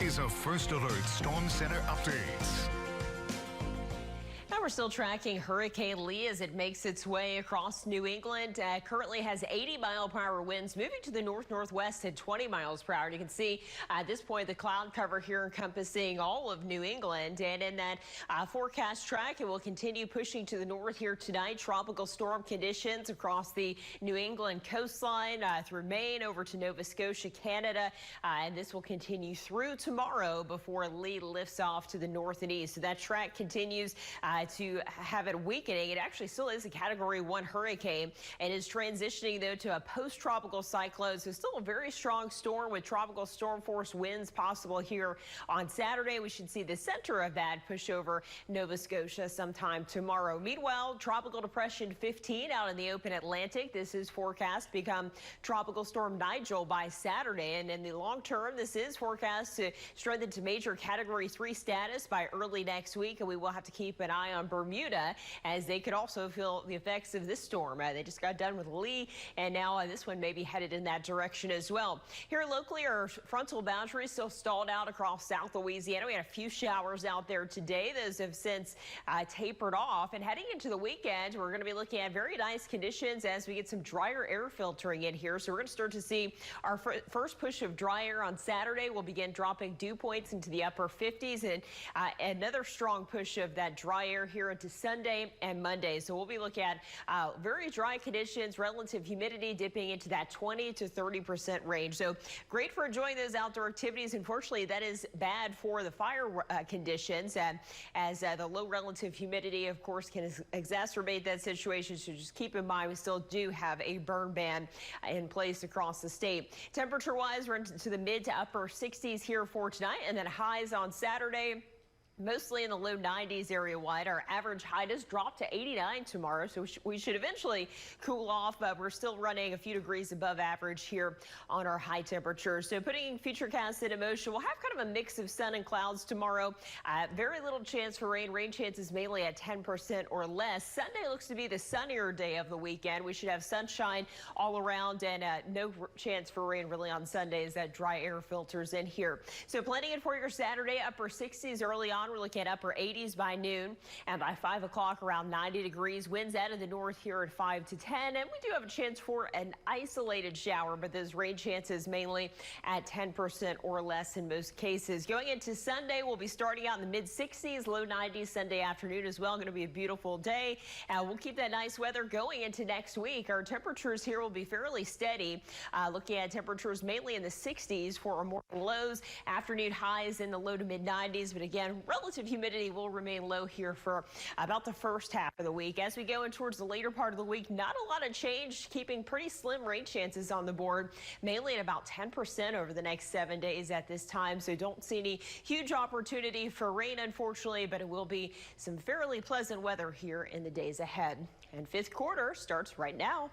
is a First Alert Storm Center update. Now we're still tracking Hurricane Lee as it makes its way across New England. Currently has 80-mile-per-hour winds moving to the north-northwest at 20 miles per hour. You can see at this point the cloud cover here encompassing all of New England. And in that forecast track, it will continue pushing to the north here tonight. Tropical storm conditions across the New England coastline through Maine over to Nova Scotia, Canada. And this will continue through tomorrow before Lee lifts off to the north and east. So that track continues to have it weakening. It actually still is a Category 1 hurricane and is transitioning, though, to a post-tropical cyclone. So still a very strong storm with tropical storm force winds possible here on Saturday. We should see the center of that push over Nova Scotia sometime tomorrow. Meanwhile, Tropical Depression 15 out in the open Atlantic. This is forecast to become Tropical Storm Nigel by Saturday. And in the long term, this is forecast to strengthen to major Category 3 status by early next week. And we will have to keep an eye on Bermuda as they could also feel the effects of this storm. They just got done with Lee, and now this one may be headed in that direction as well. Here locally, our frontal boundary still stalled out across South Louisiana. We had a few showers out there today. Those have since tapered off, and heading into the weekend, we're going to be looking at very nice conditions as we get some drier air filtering in here. So we're going to start to see our first push of dry air on Saturday. We'll begin dropping dew points into the upper 50s, and another strong push of that dry air here into Sunday and Monday. So we'll be looking at very dry conditions, relative humidity dipping into that 20 to 30% range. So great for enjoying those outdoor activities. Unfortunately, that is bad for the fire conditions as the low relative humidity, of course, can exacerbate that situation. So just keep in mind, we still do have a burn ban in place across the state. Temperature-wise, we're into the mid to upper 60s here for tonight, and then highs on Saturday. Mostly in the low 90s area-wide. Our average high does drop to 89 tomorrow, so we should eventually cool off, but we're still running a few degrees above average here on our high temperatures. So putting Futurecast into motion, we'll have kind of a mix of sun and clouds tomorrow. Very little chance for rain. Rain chances mainly at 10% or less. Sunday looks to be the sunnier day of the weekend. We should have sunshine all around, and no chance for rain really on Sunday as that dry air filters in here. So planning it for your Saturday, upper 60s early on. We're looking at upper 80s by noon, and by 5 o'clock around 90 degrees. Winds out of the north here at 5 to 10, and we do have a chance for an isolated shower, but those rain chances mainly at 10% or less in most cases. Going into Sunday, we'll be starting out in the mid 60s, low 90s Sunday afternoon as well. Going to be a beautiful day. We'll keep that nice weather going into next week. Our temperatures here will be fairly steady. Looking at temperatures mainly in the 60s for our morning lows, afternoon highs in the low to mid 90s, but again, relative humidity will remain low here for about the first half of the week. As we go in towards the later part of the week, not a lot of change, keeping pretty slim rain chances on the board, mainly at about 10% over the next 7 days at this time. So don't see any huge opportunity for rain, unfortunately, but it will be some fairly pleasant weather here in the days ahead. And fifth quarter starts right now.